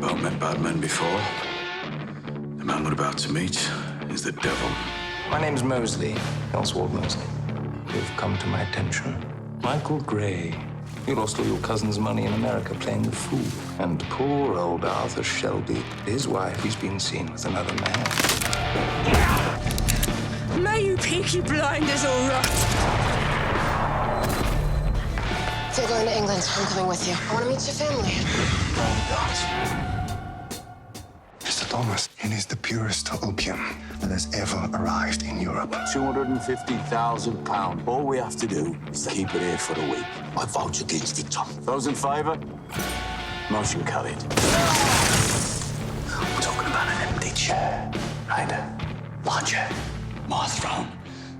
I've met bad men before. The man we're about to meet is the devil. My name's Mosley, Oswald Mosley. You've come to my attention. Michael Gray. You lost all your cousin's money in America playing the fool. And poor old Arthur Shelby, his wife, he's been seen with another man. May you Peaky.Blinders all right. If you're going to England, I'm coming with you. I want to meet your family. Mr. Thomas, it is the purest opium that has ever arrived in Europe. £250,000. All we have to do is to keep it here for a week. I vote against it, Tom. Those in favour? Motion carried. We're talking about an empty chair, right? My chair. My throne.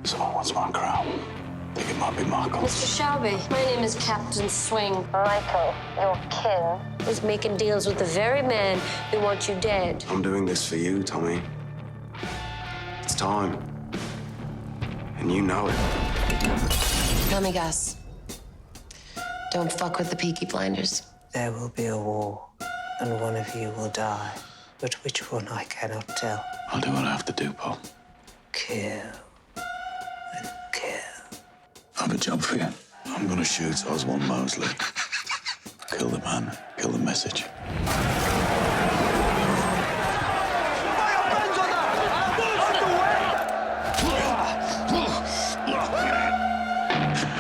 Someone wants my crown. Think it might be Michael. Mr. Shelby, my name is Captain Swing. Michael, your kin, is making deals with the very men who want you dead. I'm doing this for you, Tommy. It's time. And you know it. Let me guess. Don't fuck with the Peaky.Blinders. There will be a war, and one of you will die. But which one I cannot tell. I'll do what I have to do, Paul. Kill and kill. I have a job for you. I'm gonna shoot Oswald Mosley. Kill the man, kill the message.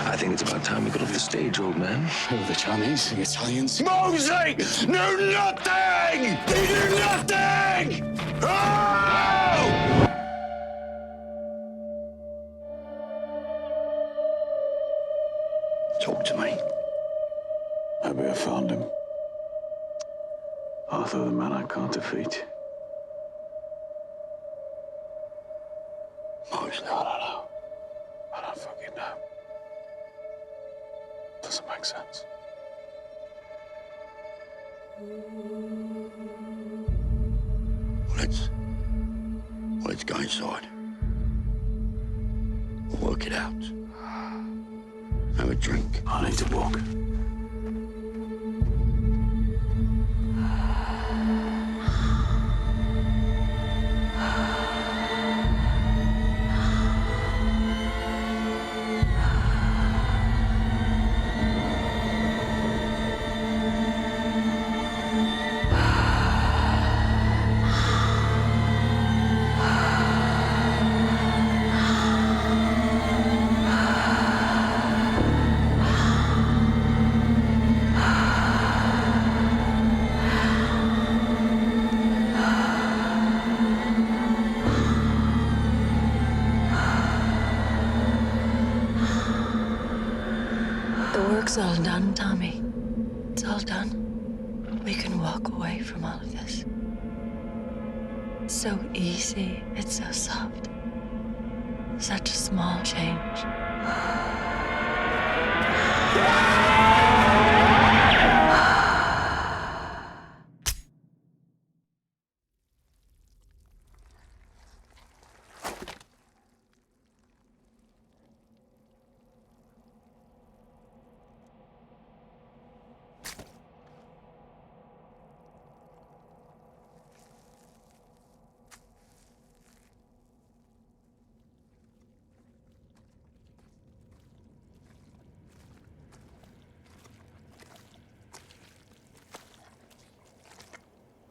I think it's about time we got off the stage, old man. Who are the Chinese, the Italians? Mosley! No, nothing! They do nothing! Oh! Talk to me. Maybe I found him. Arthur, the man I can't defeat. Mosley. I don't know. I don't fucking know. Doesn't make sense. Let's go inside. We'll work it out. Have a drink. I need to walk. It's all done, Tommy. It's all done. We can walk away from all of this. It's so easy. It's so soft. Such a small change.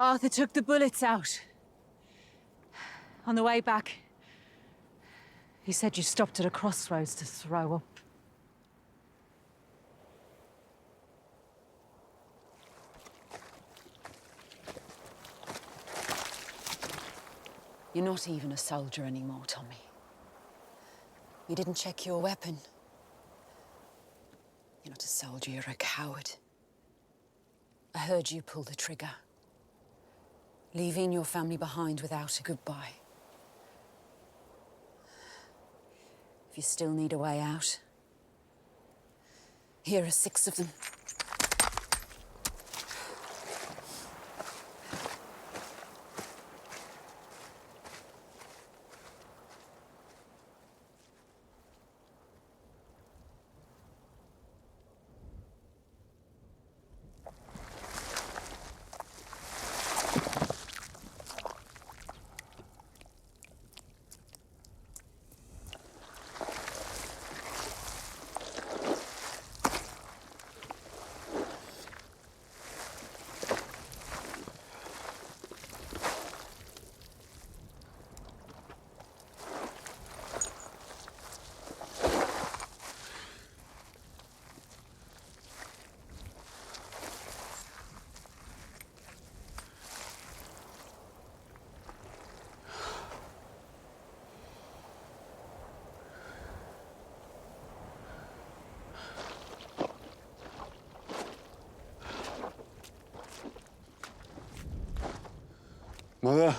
Arthur took the bullets out. On the way back, he said you stopped at a crossroads to throw up. You're not even a soldier anymore, Tommy. You didn't check your weapon. You're not a soldier, you're a coward. I heard you pull the trigger, leaving your family behind without a goodbye. If you still need a way out, here are 6 of them. Mother,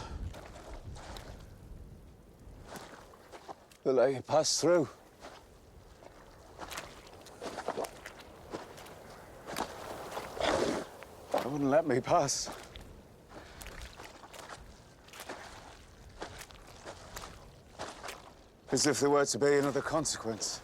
they'll let you pass through. They wouldn't let me pass. As if there were to be another consequence.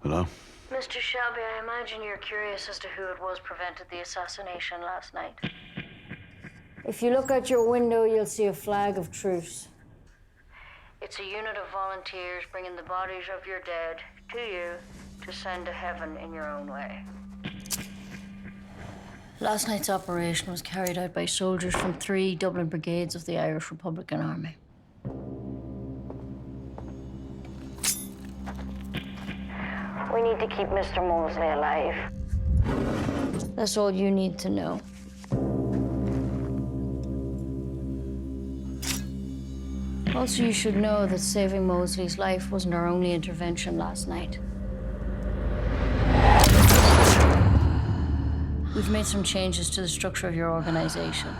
Hello? Mr. Shelby, I imagine you're curious as to who it was prevented the assassination last night. If you look out your window, you'll see a flag of truce. It's a unit of volunteers bringing the bodies of your dead to you to send to heaven in your own way. Last night's operation was carried out by soldiers from 3 Dublin brigades of the Irish Republican Army. We need to keep Mr. Mosley alive. That's all you need to know. Also, you should know that saving Mosley's life wasn't our only intervention last night. We've made some changes to the structure of your organization.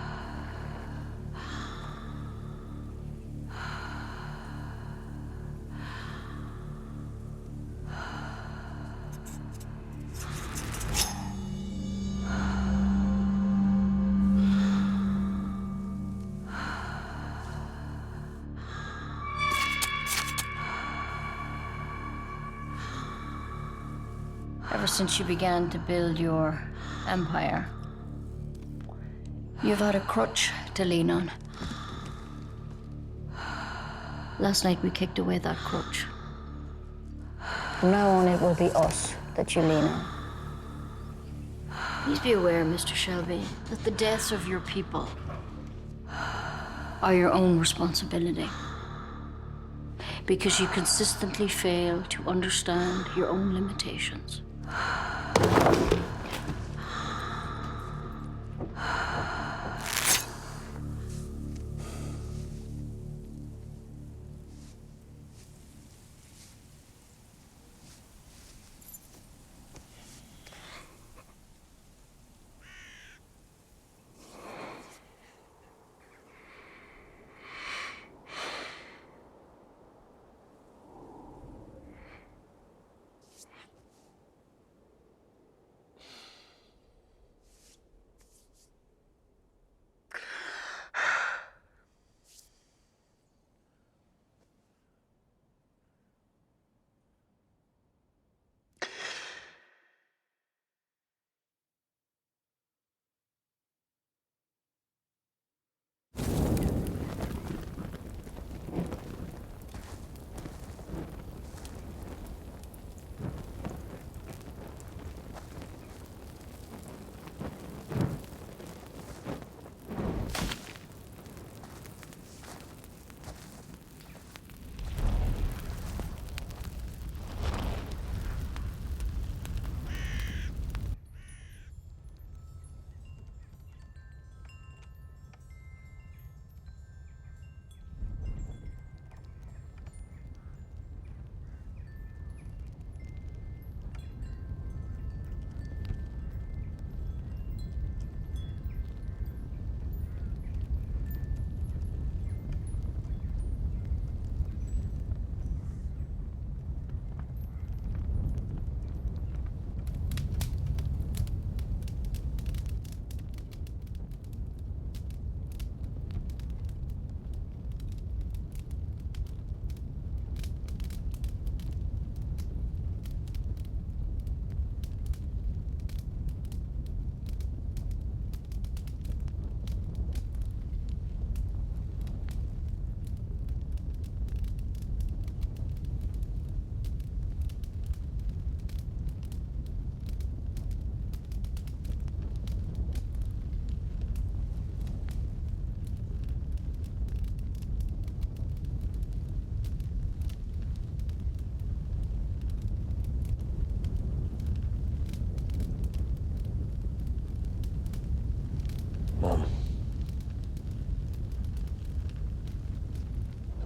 Ever since you began to build your empire, you've had a crutch to lean on. Last night we kicked away that crutch. From now on, it will be us that you lean on. Please be aware, Mr. Shelby, that the deaths of your people are your own responsibility. Because you consistently fail to understand your own limitations.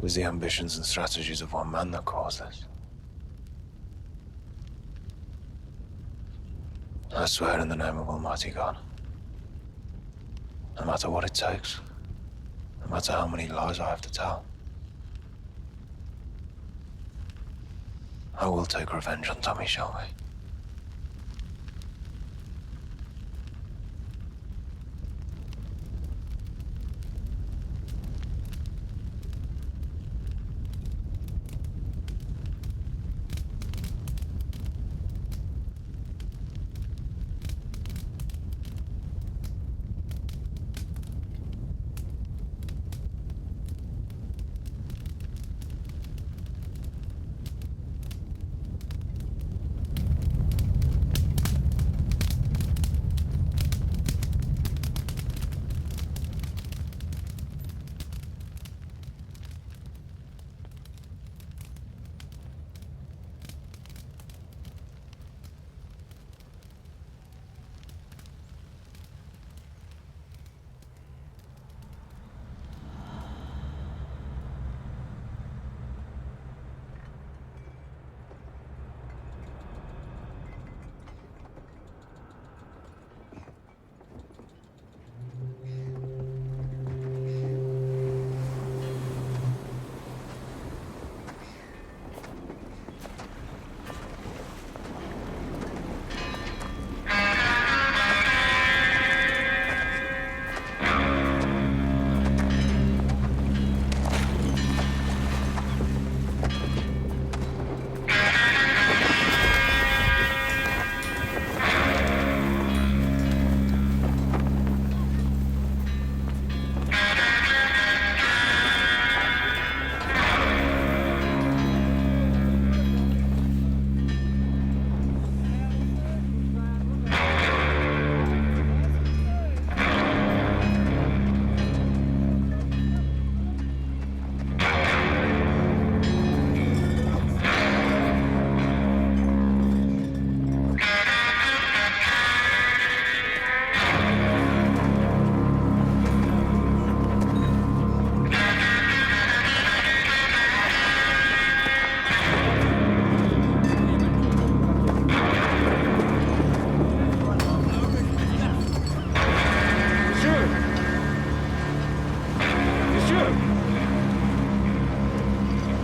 was the ambitions and strategies of one man that caused this. I swear in the name of Almighty God, no matter what it takes, no matter how many lies I have to tell, I will take revenge on Tommy Shelby.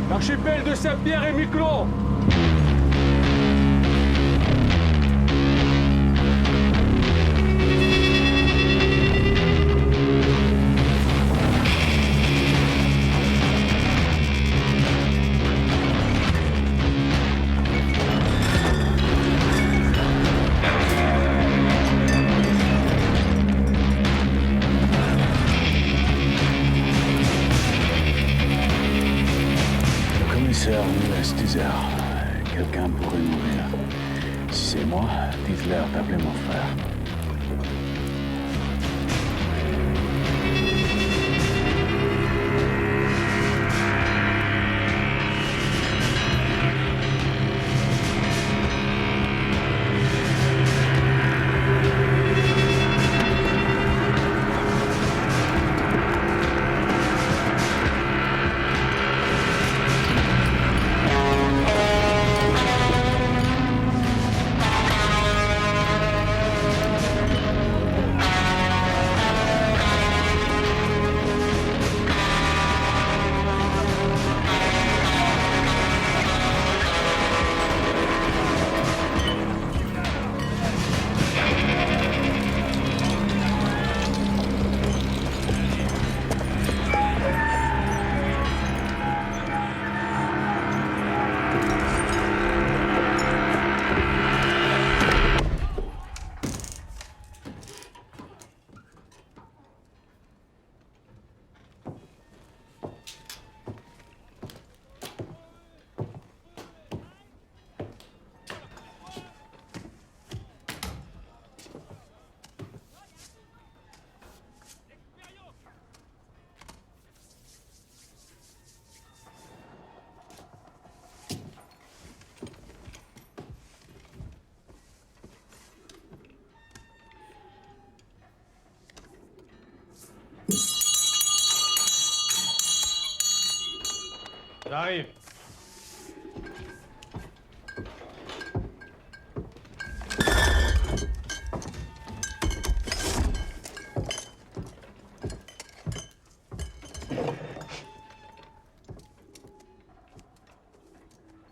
L'archipel de Saint-Pierre et Miquelon. Nous laisse désert. Quelqu'un pourrait mourir. Si c'est moi, dites-leur d'appeler mon frère. J'arrive.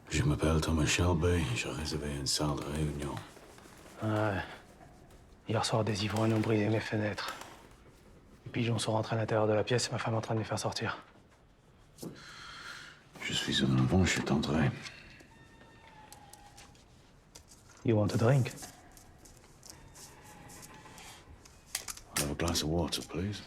Je m'appelle Thomas Shelby, j'ai réservé une salle de réunion. Ouais. Hier soir, des ivrognes ont brisé mes fenêtres. Les pigeons sont rentrés à l'intérieur de la pièce et ma femme est en train de les faire sortir. Je suis en avant, je suis entré. You want a drink? I'll have a glass of water, please.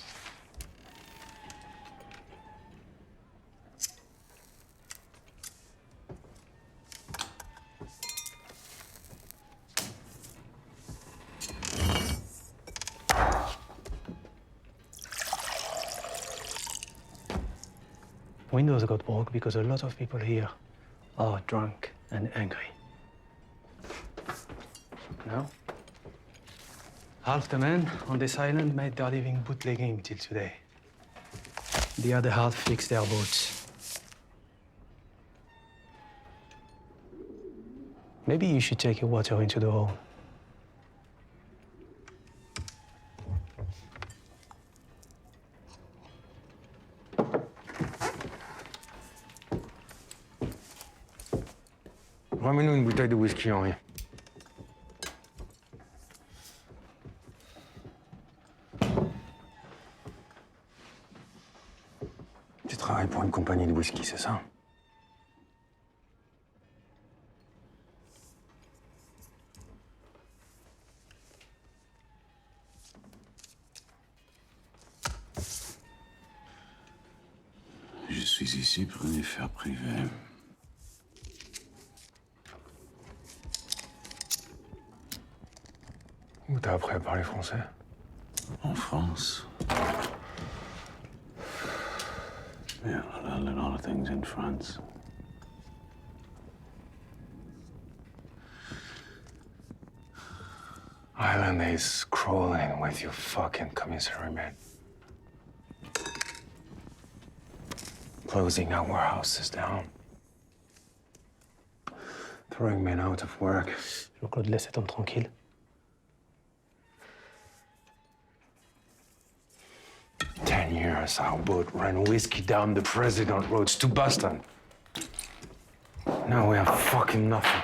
Windows got broke because a lot of people here are drunk and angry. Now, half the men on this island made their living bootlegging till today. The other half fixed their boats. Maybe you should take your water into the hole. Ramène-nous une bouteille de whisky, Henri. Tu travailles pour une compagnie de whisky, c'est ça? Je suis ici pour une affaire privée. Où t'as appris à parler français? En France. Yeah, I learned a lot of things in France. Island is crawling with you fucking commissary men. Closing our warehouses down. Throwing men out of work. Jean-Claude, laisse cet homme tranquille. Years, our boat ran whiskey down the President roads to Boston. Now we have fucking nothing.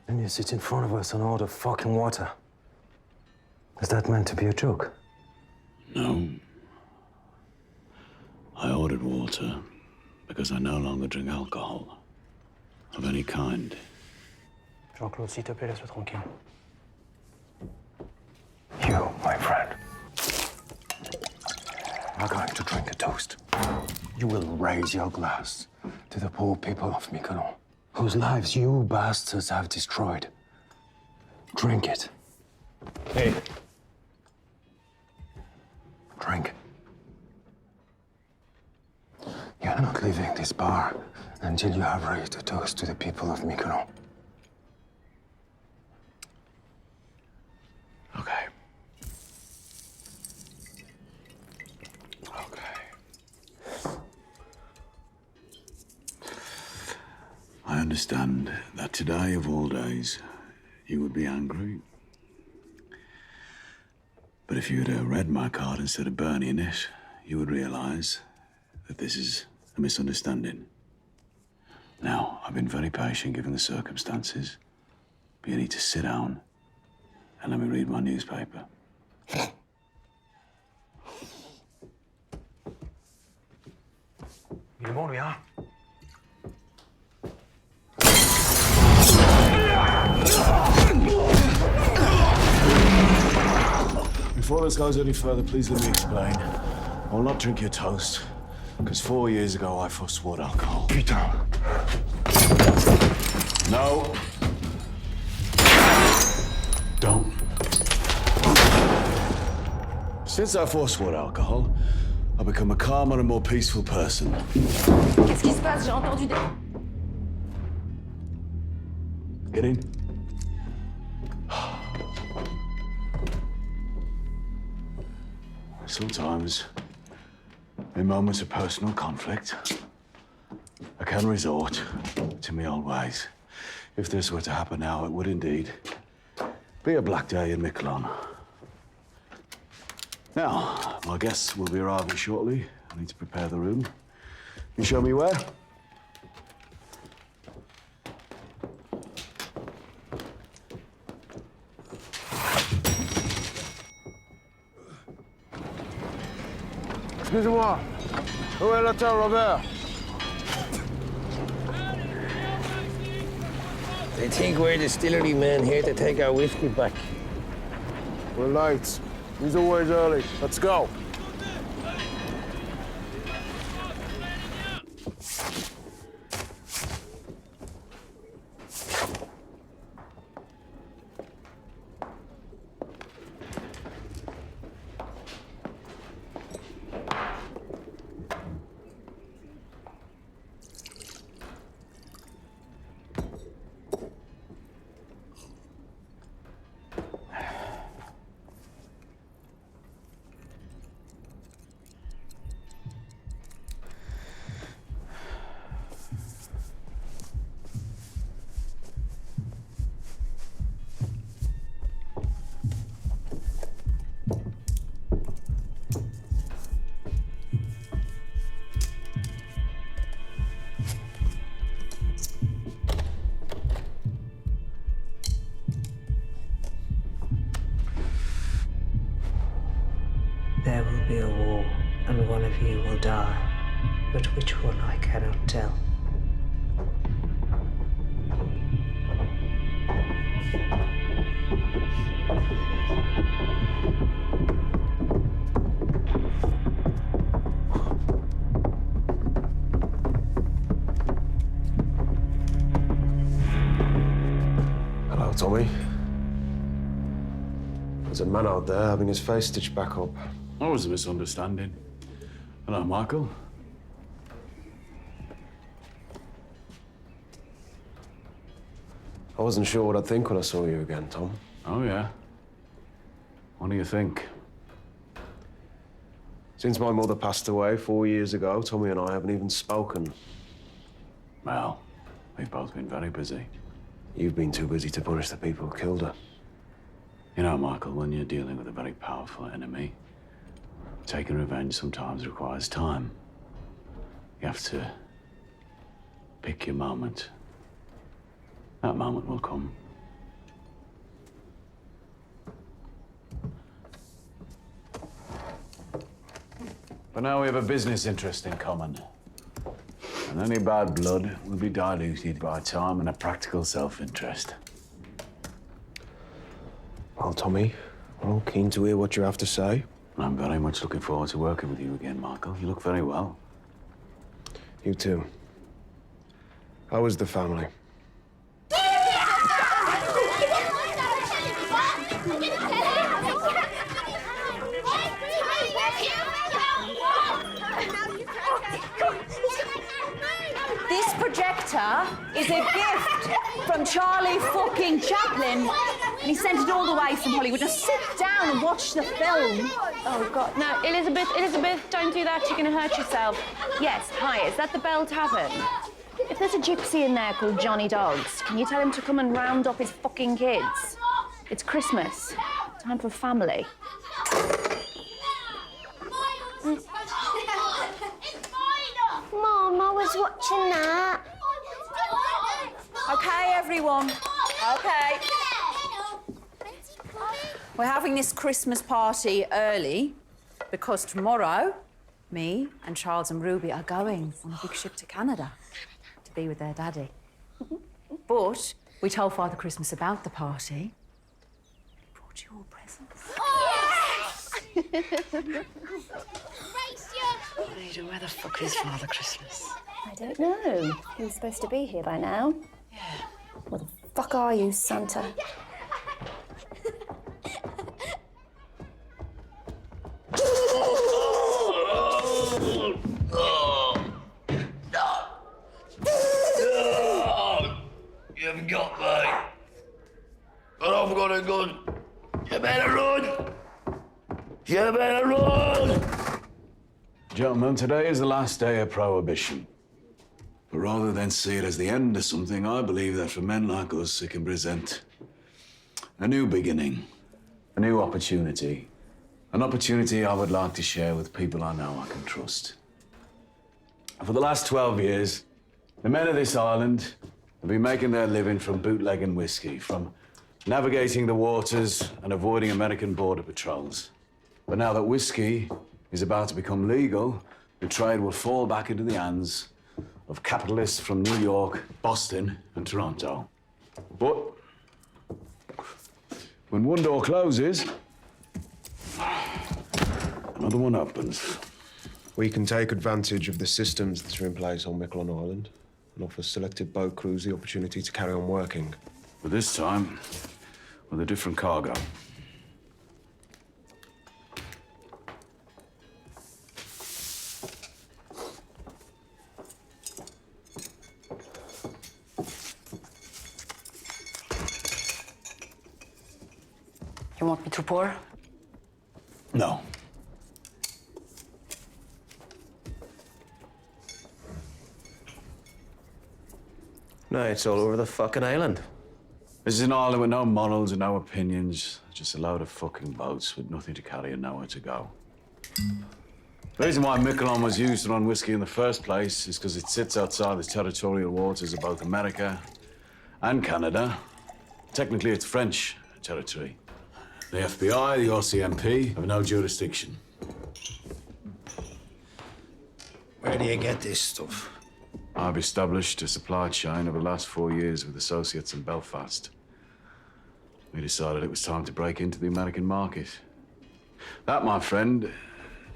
And you sit in front of us and order fucking water. Is that meant to be a joke? No. I ordered water because I no longer drink alcohol of any kind. Jean-Claude, s'il te plaît, laisse-le tranquille. You, my friend, are going to drink a toast. You will raise your glass to the poor people of Mykonos, whose lives you bastards have destroyed. Drink it. Hey. Drink. You're not leaving this bar until you have raised a toast to the people of Mykonos. Okay. I understand that today, of all days, you would be angry. But if you had read my card instead of burning it, you would realize that this is a misunderstanding. Now, I've been very patient given the circumstances, but you need to sit down and let me read my newspaper. Il est bon, lui, hein? Before this goes any further, please let me explain. I will not drink your toast, because 4 years ago I forswore alcohol. Putain. No. Don't. Since I forswore alcohol, I've become a calmer and more peaceful person. Qu'est-ce qui se passe? J'ai entendu des... Get in. Sometimes In moments of personal conflict, I can resort to my old ways. If this were to happen now, it would indeed be a black day in Miquelon. Now, my guests will be arriving shortly. I need to prepare the room. You show me where? Excusez-moi. Où est l'hôtel Robert? They think we're distillery men here to take our whiskey back. We're late. He's always early. Let's go. There will be a war, and one of you will die. But which one I cannot tell. Hello, Tommy. There's a man out there having his face stitched back up. That was a misunderstanding. Hello, Michael. I wasn't sure what I'd think when I saw you again, Tom. Oh, yeah? What do you think? Since my mother passed away 4 years ago, Tommy and I haven't even spoken. Well, we've both been very busy. You've been too busy to punish the people who killed her. You know, Michael, when you're dealing with a very powerful enemy, taking revenge sometimes requires time. You have to pick your moment. That moment will come. But now we have a business interest in common. And any bad blood will be diluted by time and a practical self-interest. Well, Tommy, I'm keen to hear what you have to say. I'm very much looking forward to working with you again, Michael. You look very well. You too. How is the family? This projector is a gift from Charlie fucking Chaplin. And he sent it all the way from Hollywood. Now sit down and watch the film. Oh, God. No, Elizabeth, don't do that. You're going to hurt yourself. Yes, hi, is that the Bell Tavern? If there's a gypsy in there called Johnny Dogs, can you tell him to come and round up his fucking kids? It's Christmas. Time for family. Mom, I was watching that. Okay, everyone. Okay. We're having this Christmas party early because tomorrow, me and Charles and Ruby are going on a big ship to Canada to be with their daddy. But we told Father Christmas about the party. He brought you all presents. Ada, where the fuck is Father Christmas? I don't know. He was supposed to be here by now. Yeah. What the fuck are you, Santa? You haven't got me. But I've got a gun. You better run. You better run. Gentlemen, today is the last day of Prohibition. But rather than see it as the end of something, I believe that for men like us, it can present a new beginning, a new opportunity. An opportunity I would like to share with people I know I can trust. For the last 12 years, the men of this island have been making their living from bootlegging whiskey, from navigating the waters and avoiding American border patrols. But now that whiskey is about to become legal, the trade will fall back into the hands of capitalists from New York, Boston, and Toronto. But when one door closes, another one opens. We can take advantage of the systems that are in place on Miquelon Island and offer selected boat crews the opportunity to carry on working. But this time, with a different cargo. You want me to pour? No. No, it's all over the fucking island. This is an island with no morals and no opinions. Just a load of fucking boats with nothing to carry and nowhere to go. The reason why Miquelon was used to run whiskey in the first place is because it sits outside the territorial waters of both America and Canada. Technically, it's French territory. The FBI, the RCMP have no jurisdiction. Where do you get this stuff? I've established a supply chain over the last 4 years with associates in Belfast. We decided it was time to break into the American market. That, my friend,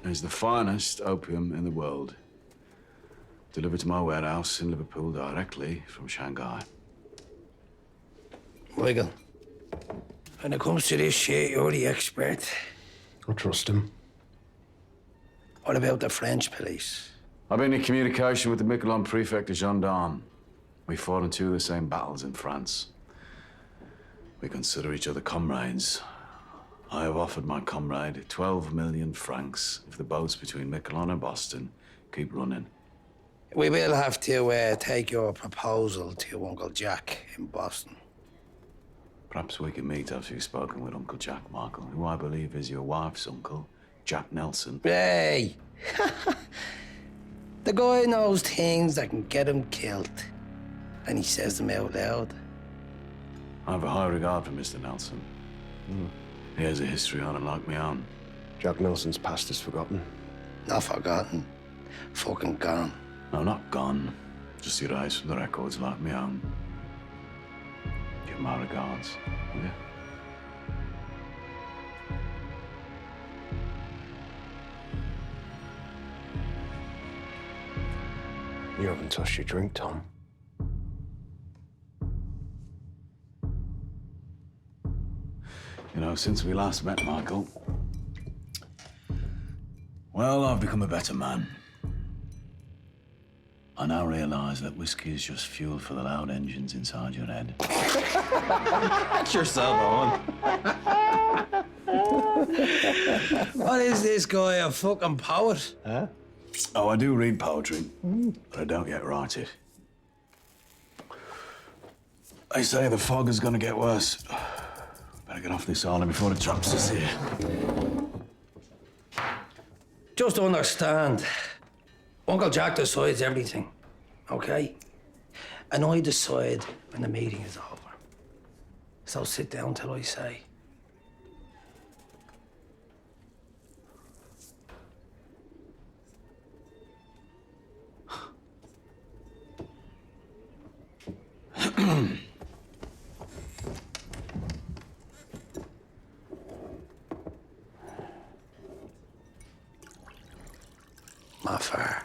is the finest opium in the world. Delivered to my warehouse in Liverpool directly from Shanghai. Michael, when it comes to this shit, you're the expert. I trust him. What about the French police? I've been in communication with the Miquelon prefect of gendarmes. We fought in 2 of the same battles in France. We consider each other comrades. I have offered my comrade 12 million francs if the boats between Miquelon and Boston keep running. We will have to take your proposal to your Uncle Jack in Boston. Perhaps we can meet after you've spoken with Uncle Jack, Michael, who I believe is your wife's uncle, Jack Nelson. Hey! The guy knows things that can get him killed, and he says them out loud. I have a high regard for Mr. Nelson. He has a history on it like me own. Jack Nelson's past is forgotten. Not forgotten. Fucking gone. No, not gone. Just erased from the records like me own. Give my regards, will you? You haven't touched your drink, Tom. You know, since we last met, Michael, well, I've become a better man. I now realize that whiskey is just fuel for the loud engines inside your head. That's yourself on. What is this guy, a fucking poet? Huh? Oh, I do read poetry, but I don't yet write it. They say the fog is gonna get worse. Better get off this island before the traps us here. Just understand, Uncle Jack decides everything, okay? And I decide when the meeting is over. So sit down till I say. My fire.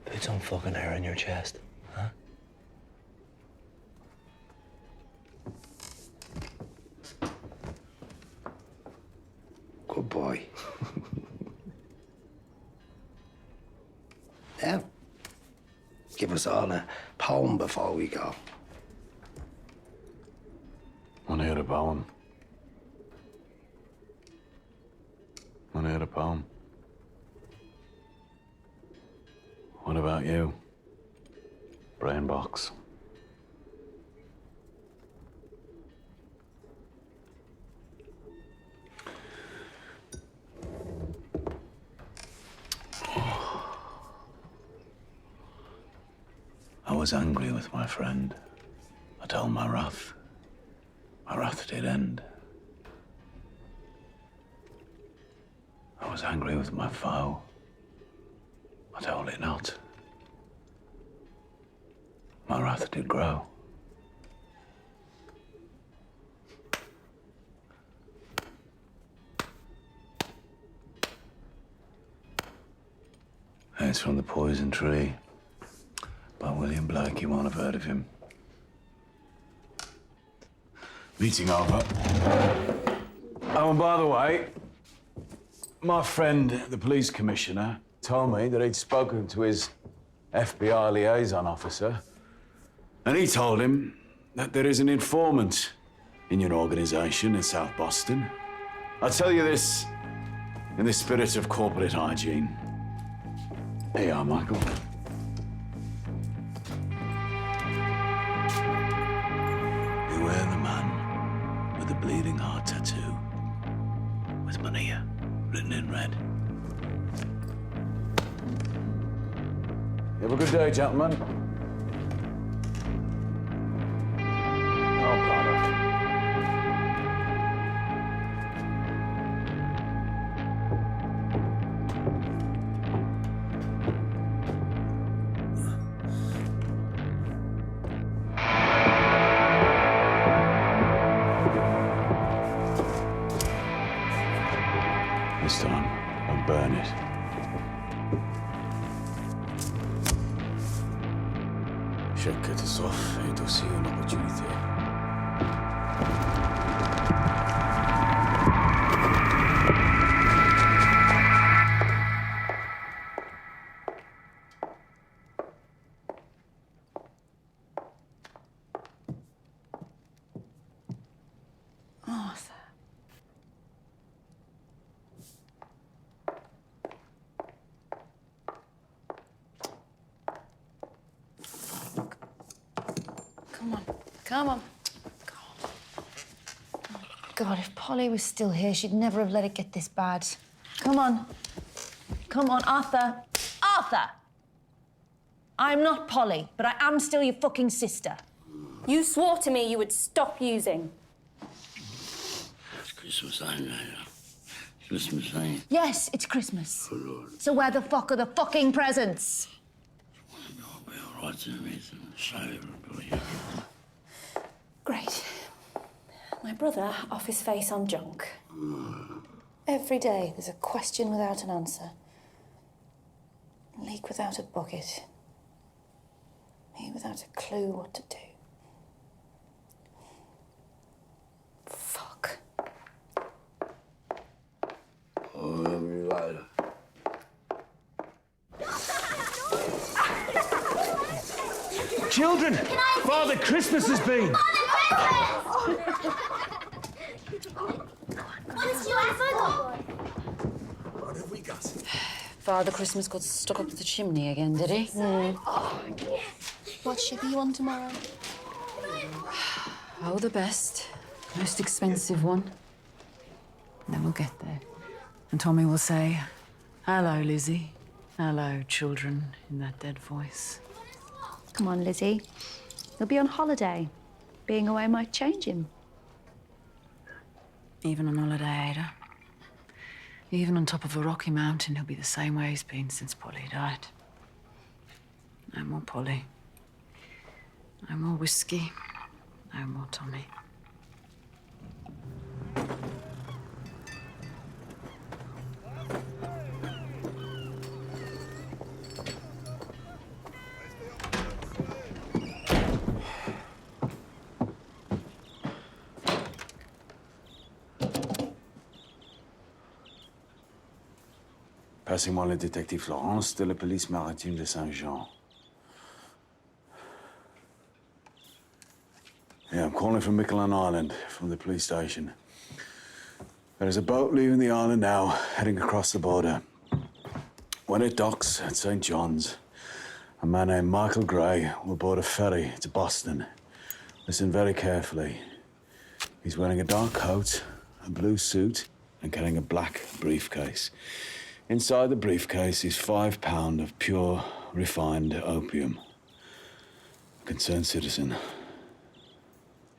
Put some fucking hair in your chest, huh? Good boy. Now, give us all a poem before we go. Want to hear a poem? home. What about you? Brain box. I was angry with my friend. I told my wrath. My wrath did end. I was angry with my foe. I told it not. My wrath did grow. It's from The Poison Tree by William Blake. You won't have heard of him. Meeting over. Oh, and by the way, my friend, the police commissioner, told me that he'd spoken to his FBI liaison officer, and he told him that there is an informant in your organization in South Boston. I'll tell you this in the spirit of corporate hygiene. Here you are, Michael. Beware the man with the bleeding heart tattoo, with Mania written in red. You have a good day, gentlemen. This time, I'll burn it. Chaque catastrophe est aussi une opportunité. Arthur. Come on. God, if Polly was still here, she'd never have let it get this bad. Come on. Come on, Arthur. Arthur! I'm not Polly, but I am still your fucking sister. You swore to me you would stop using. It's Christmas, I know. Christmas, ain't it? Yes, it's Christmas. Oh, Lord. So where the fuck are the fucking presents? I'll be all right in a minute and show everybody. Great. My brother off his face on junk. Every day there's a question without an answer. A leak without a bucket. Me without a clue what to do. Fuck. Oh, everybody. Children, Father Christmas has been. What have we got? Father Christmas got stuck up the chimney again, did he? What ship are you on tomorrow? Oh, the best. Most expensive one. And then we'll get there. And Tommy will say, "Hello, Lizzie. Hello, children," in that dead voice. Come on, Lizzie. He'll be on holiday. Being away might change him. Even on holiday, Ada. Even on top of a rocky mountain, he'll be the same way he's been since Polly died. No more Polly. No more whiskey. No more Tommy. Passez-moi le détective Florence de la police maritime de Saint-Jean. Yeah, I'm calling from Miquelon Island, from the police station. There is a boat leaving the island now, heading across the border. When it docks at St. John's, a man named Michael Gray will board a ferry to Boston. Listen very carefully. He's wearing a dark coat, a blue suit, and carrying a black briefcase. Inside the briefcase is £5 of pure, refined opium. A concerned citizen.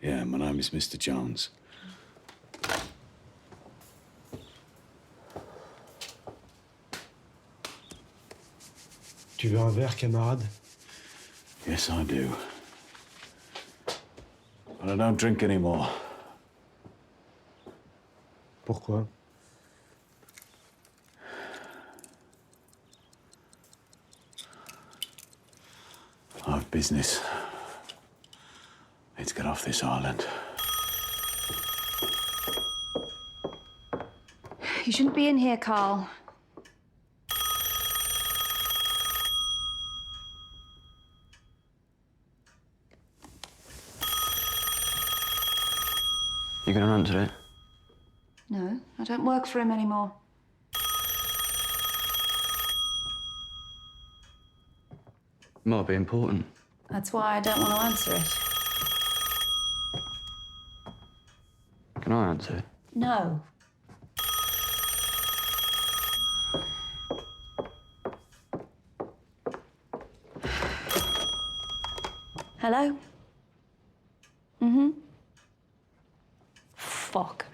Yeah, my name is Mr. Jones. Tu veux un verre, camarade? Yes, I do. But I don't drink anymore. Pourquoi? I have business. Let's get off this island. You shouldn't be in here, Carl. You gonna answer it? No, I don't work for him anymore. Might be important. That's why I don't want to answer it. Can I answer it? No. Hello? Mm-hmm. Fuck.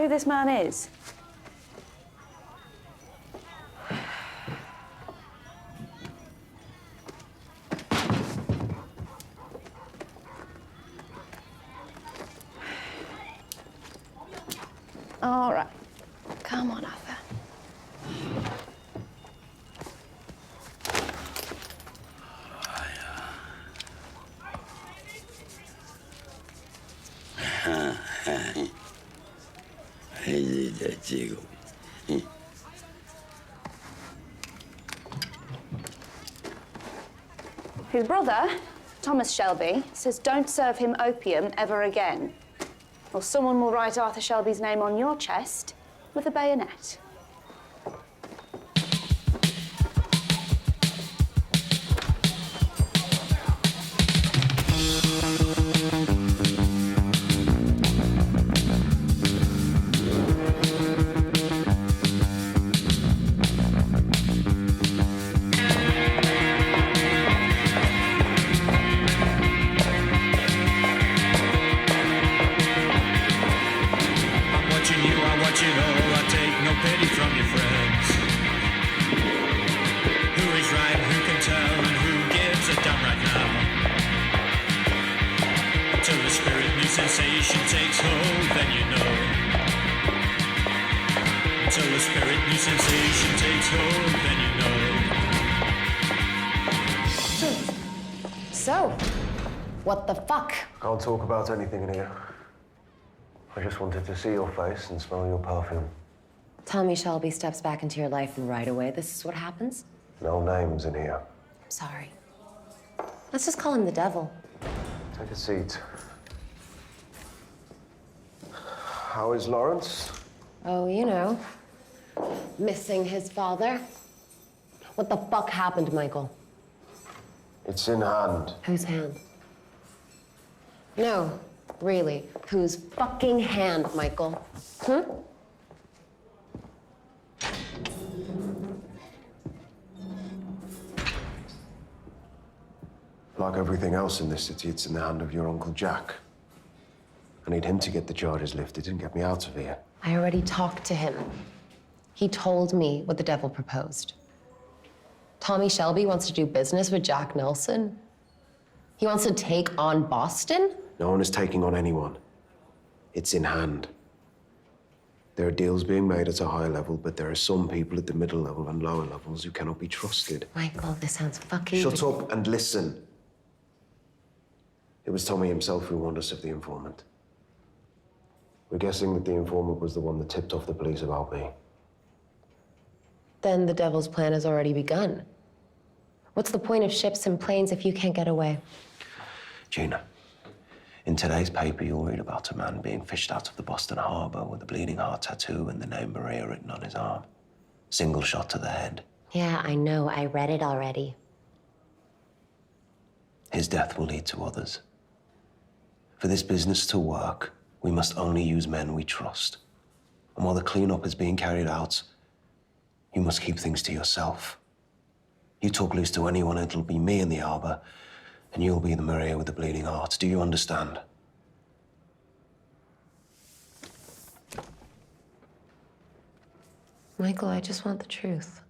This man is. All right. Come on, Arthur. His brother, Thomas Shelby, says don't serve him opium ever again, or someone will write Arthur Shelby's name on your chest with a bayonet. Sensation takes hold, then you know. Until the spirit new sensation takes hold, then you know. So, what the fuck? Can't talk about anything in here. I just wanted to see your face and smell your perfume. Tommy Shelby steps back into your life and right away this is what happens? No names in here. I'm sorry. Let's just call him the devil. Take a seat. How is Lawrence? Oh, you know, missing his father. What the fuck happened, Michael? It's in hand. Whose hand? No, really, whose fucking hand, Michael? Like everything else in this city, it's in the hand of your Uncle Jack. I need him to get the charges lifted and get me out of here. I already talked to him. He told me what the devil proposed. Tommy Shelby wants to do business with Jack Nelson. He wants to take on Boston? No one is taking on anyone. It's in hand. There are deals being made at a high level, but there are some people at the middle level and lower levels who cannot be trusted. Michael, this sounds fucking... Shut up and listen. It was Tommy himself who warned us of the informant. We're guessing that the informant was the one that tipped off the police about me. Then the devil's plan has already begun. What's the point of ships and planes if you can't get away? Gina, in today's paper, you'll read about a man being fished out of the Boston Harbor with a bleeding heart tattoo and the name Maria written on his arm. Single shot to the head. Yeah, I know. I read it already. His death will lead to others. For this business to work, we must only use men we trust. And while the cleanup is being carried out, you must keep things to yourself. You talk loose to anyone, it'll be me in the harbor, and you'll be the Maria with the bleeding heart. Do you understand? Michael, I just want the truth.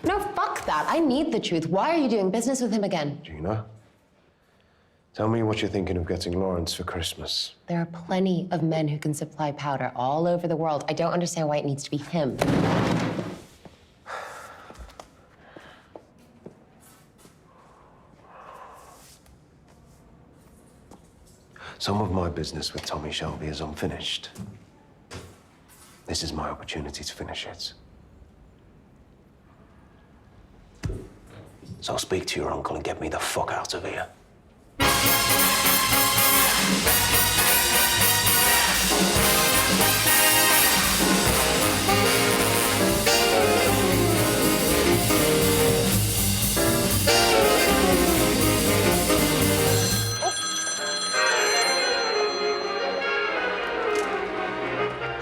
No, fuck that. I need the truth. Why are you doing business with him again? Gina, tell me what you're thinking of getting Lawrence for Christmas. There are plenty of men who can supply powder all over the world. I don't understand why it needs to be him. Some of my business with Tommy Shelby is unfinished. This is my opportunity to finish it. So I'll speak to your uncle and get me the fuck out of here.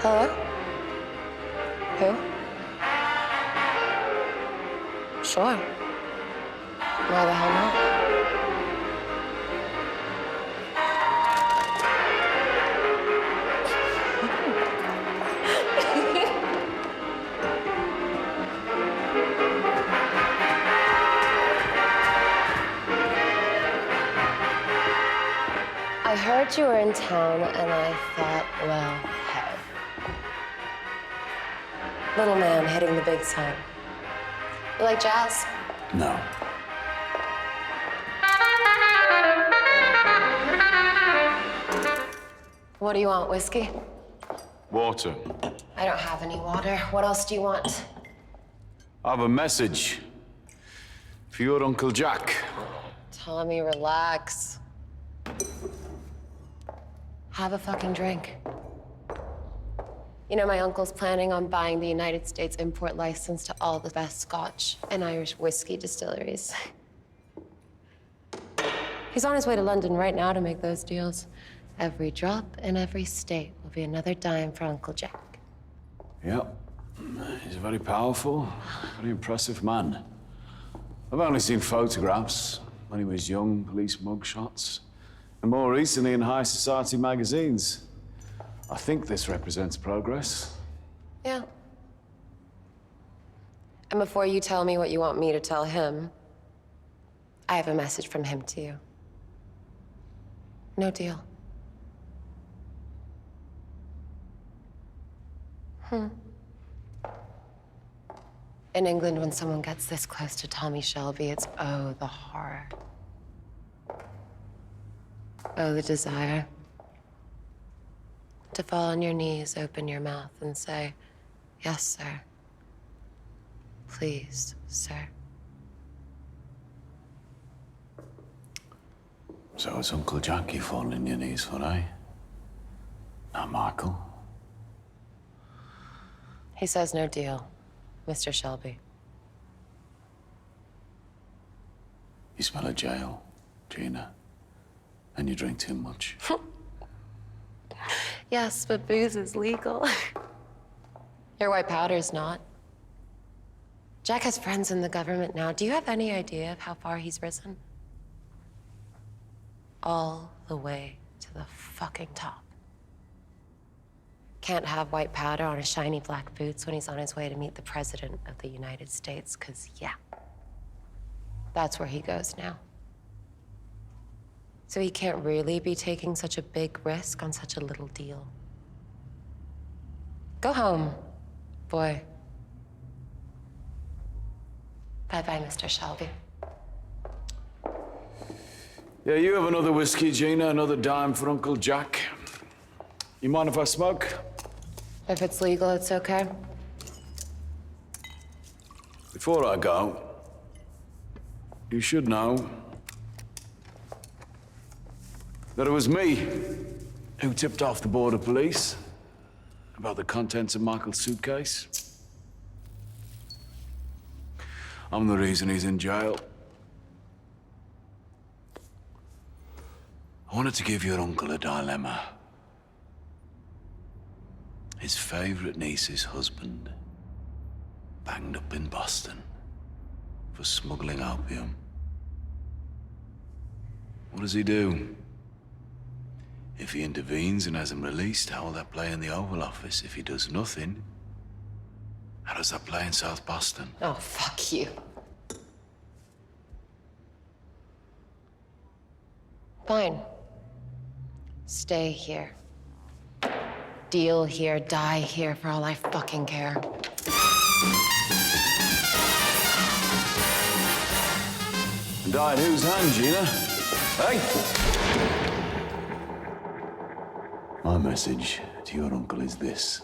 Hello? Who? Sure. Why the hell not? I heard you were in town, and I thought, well, hey. Little man hitting the big time. You like jazz? No. What do you want, whiskey? Water. I don't have any water. What else do you want? I have a message for your Uncle Jack. Tommy, relax. Have a fucking drink. You know, my uncle's planning on buying the United States import license to all the best Scotch and Irish whiskey distilleries. He's on his way to London right now to make those deals. Every drop in every state will be another dime for Uncle Jack. Yep. He's a very powerful, very impressive man. I've only seen photographs when he was young, police mugshots, and more recently in high society magazines. I think this represents progress. Yeah. And before you tell me what you want me to tell him, I have a message from him to you. No deal. In England, when someone gets this close to Tommy Shelby, it's, oh, the horror. Oh, the desire. To fall on your knees, open your mouth, and say, yes, sir. Please, sir. So it's Uncle Jack you fall on your knees for, eh? Not Michael. He says no deal, Mr. Shelby. You smell of jail, Gina. And you drink too much. Yes, but booze is legal. Your white powder's not. Jack has friends in the government now. Do you have any idea of how far he's risen? All the way to the fucking top. Can't have white powder on his shiny black boots when he's on his way to meet the President of the United States, 'cause yeah, that's where he goes now. So he can't really be taking such a big risk on such a little deal. Go home, boy. Bye-bye, Mr. Shelby. Yeah, you have another whiskey, Gina, another dime for Uncle Jack. You mind if I smoke? If it's legal, it's okay. Before I go, you should know that it was me who tipped off the border police about the contents of Michael's suitcase. I'm the reason he's in jail. I wanted to give your uncle a dilemma. His favorite niece's husband banged up in Boston for smuggling opium. What does he do? If he intervenes and has him released, how will that play in the Oval Office? If he does nothing, how does that play in South Boston? Oh, fuck you. Fine. Stay here. Deal here, die here, for all I fucking care. And die in whose hand, Gina? Hey? My message to your uncle is this.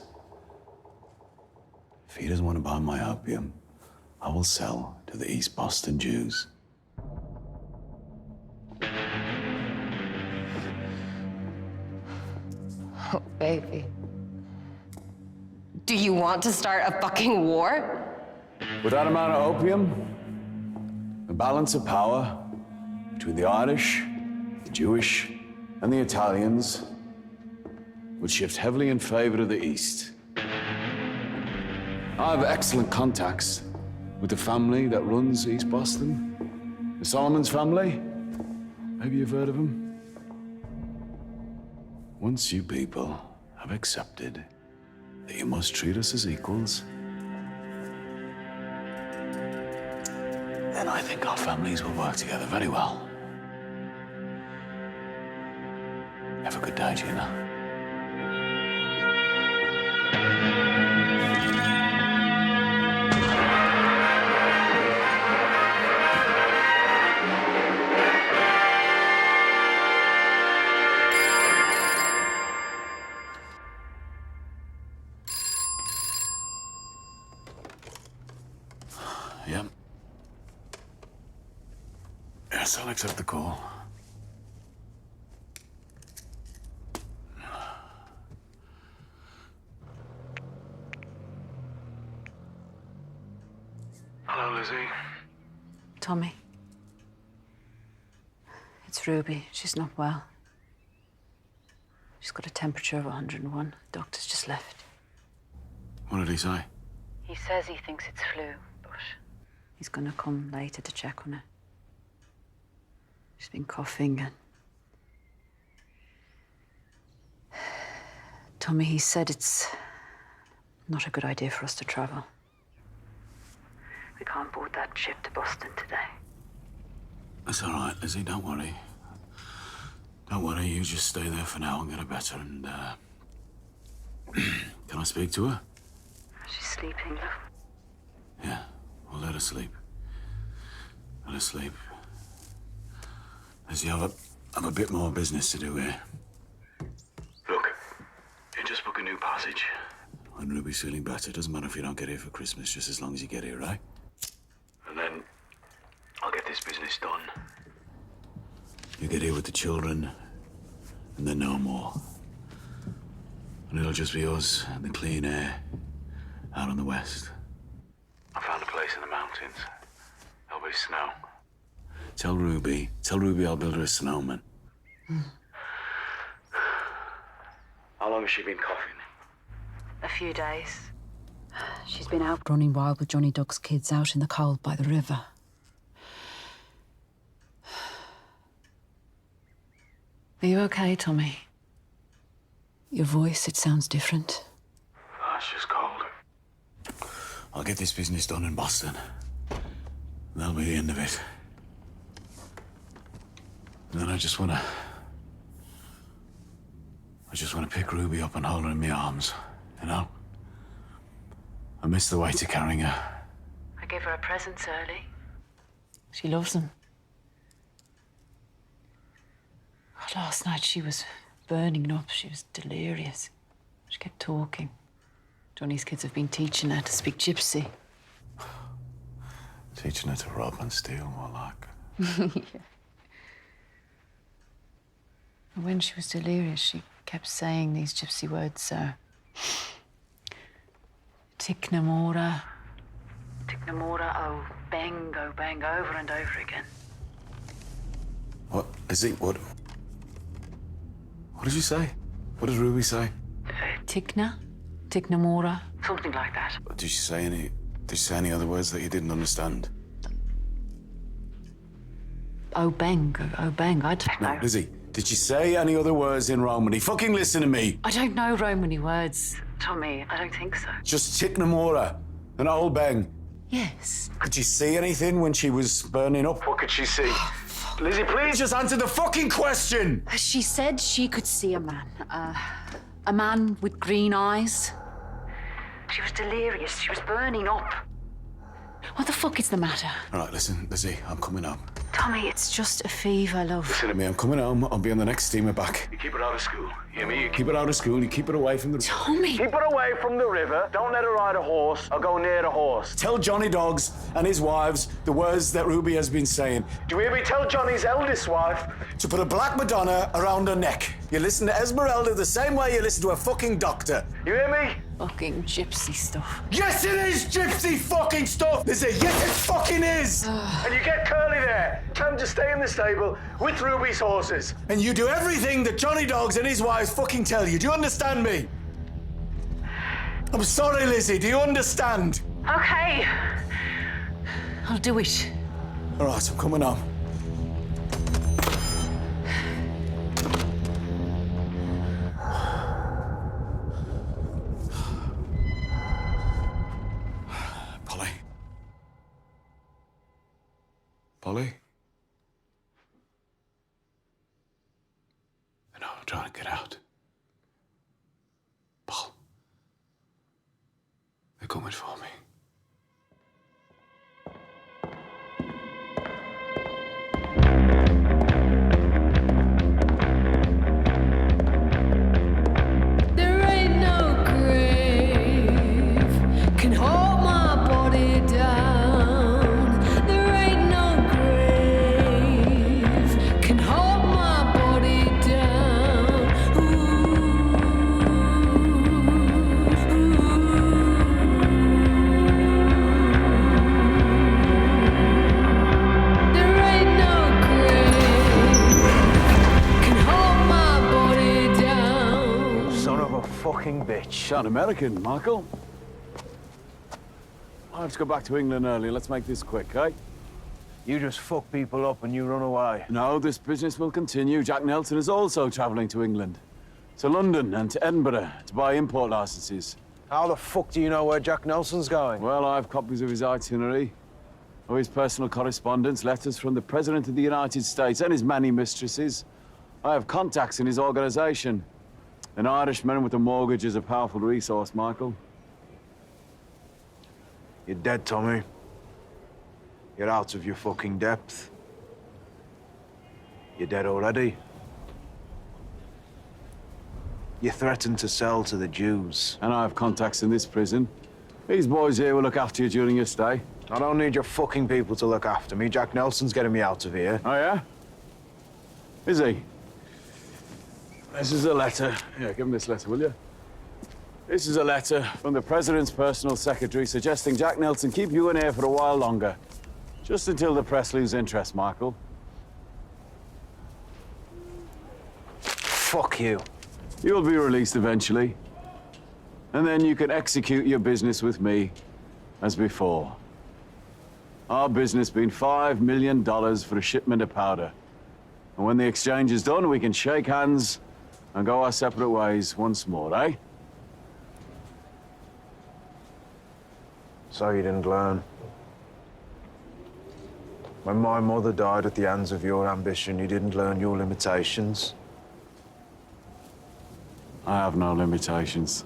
If he doesn't want to buy my opium, I will sell to the East Boston Jews. Oh, baby. Do you want to start a fucking war? With that amount of opium, the balance of power between the Irish, the Jewish, and the Italians would shift heavily in favor of the East. I have excellent contacts with the family that runs East Boston. The Solomons family. Maybe you've heard of them. Once you people have accepted that you must treat us as equals, then I think our families will work together very well. Have a good day, Gina. Yep. Yes, I'll accept the call. Hello, Lizzie. Tommy. It's Ruby. She's not well. She's got a temperature of 101. Doctor's just left. What did he say? He says he thinks it's flu, but he's gonna come later to check on her. She's been coughing and... Tommy, he said it's not a good idea for us to travel. We can't board that ship to Boston today. That's all right, Lizzie. Don't worry. Don't worry. You just stay there for now and get her better. And can I speak to her? She's sleeping. Yeah. Well, let her sleep. Let her sleep. Lizzie, I've a bit more business to do here. Look, you just book a new passage. When Ruby's feeling better, it doesn't matter if you don't get here for Christmas, just as long as you get here, right? And then I'll get this business done. You get here with the children, and then no more. And it'll just be us and the clean air out on the west. I found a place in the mountains. There'll be snow. Tell Ruby I'll build her a snowman. How long has she been coughing? A few days. She's been out running wild with Johnny Duck's kids out in the cold by the river. Are you okay, Tommy? Your voice, it sounds different. Oh, it's just cold. I'll get this business done in Boston. That'll be the end of it. And then I just wanna pick Ruby up and hold her in my arms, you know? I miss the weight of carrying her. I gave her a presents early. She loves them. Oh, last night she was burning up. She was delirious. She kept talking. Johnny's kids have been teaching her to speak gypsy. Teaching her to rob and steal, more like. Yeah. And when she was delirious, she kept saying these gypsy words, Tiknamora, oh bang, over and over again. What is it? What did you say? What did Ruby say? Tiknamora, something like that. Did she say any other words that you didn't understand? Oh bang, I don't know. No, Lizzie, did she say any other words in Romany? Fucking listen to me. I don't know Romany words, Tommy. I don't think so. Just Tiknamora, an old bang. Yes. Could she see anything when she was burning up? What could she see? Lizzie, please just answer the fucking question! She said she could see a man with green eyes. She was delirious. She was burning up. What the fuck is the matter? All right, listen, Lizzie, I'm coming home. Tommy, it's just a fever, love. Listen to me, I'm coming home. I'll be on the next steamer back. You keep her out of school. You hear me? You keep her out of school. You keep her away from the... Tommy! Keep her away from the river. Don't let her ride a horse or go near the horse. Tell Johnny Dogs and his wives the words that Ruby has been saying. Do you hear me? Tell Johnny's eldest wife to put a black Madonna around her neck. You listen to Esmeralda the same way you listen to a fucking doctor. You hear me? Fucking gypsy stuff. Yes, it is gypsy fucking stuff! Lizzie, yes, it fucking is! And you get Curly there. Tell him to stay in the stable with Ruby's horses. And you do everything that Johnny Dogs and his wives fucking tell you. Do you understand me? I'm sorry, Lizzie. Do you understand? Okay. I'll do it. All right, I'm coming home. Polly? No, I'm trying to get out. Paul. They're coming for me. There ain't no grave can hold my body down. Fucking bitch. Sound American, Michael. Let's go back to England early. Let's make this quick, eh? You just fuck people up and you run away. No, this business will continue. Jack Nelson is also travelling to England. To London and to Edinburgh to buy import licenses. How the fuck do you know where Jack Nelson's going? Well, I have copies of his itinerary, of his personal correspondence, letters from the President of the United States and his many mistresses. I have contacts in his organisation. An Irishman with a mortgage is a powerful resource, Michael. You're dead, Tommy. You're out of your fucking depth. You're dead already. You threatened to sell to the Jews. And I have contacts in this prison. These boys here will look after you during your stay. I don't need your fucking people to look after me. Jack Nelson's getting me out of here. Oh, yeah? Is he? This is a letter. Yeah, give him this letter, will you? This is a letter from the President's personal secretary suggesting Jack Nelson keep you in here for a while longer. Just until the press lose interest, Michael. Fuck you. You'll be released eventually. And then you can execute your business with me as before. Our business being $5 million for a shipment of powder. And when the exchange is done, we can shake hands and go our separate ways once more, eh? So you didn't learn. When my mother died at the hands of your ambition, you didn't learn your limitations. I have no limitations.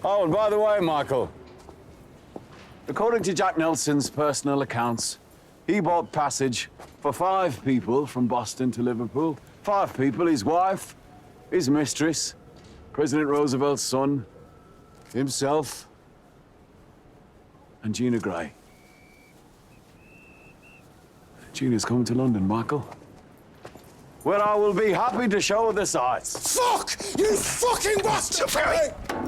Oh, and by the way, Michael, according to Jack Nelson's personal accounts, he bought passage for 5 people from Boston to Liverpool. 5 people, his wife, his mistress, President Roosevelt's son, himself, and Gina Gray. Gina's coming to London, Michael, where I will be happy to show her the sights. Fuck! You fucking bastard!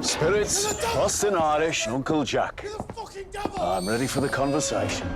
Spirits, Boston Irish, Uncle Jack. I'm ready for the conversation.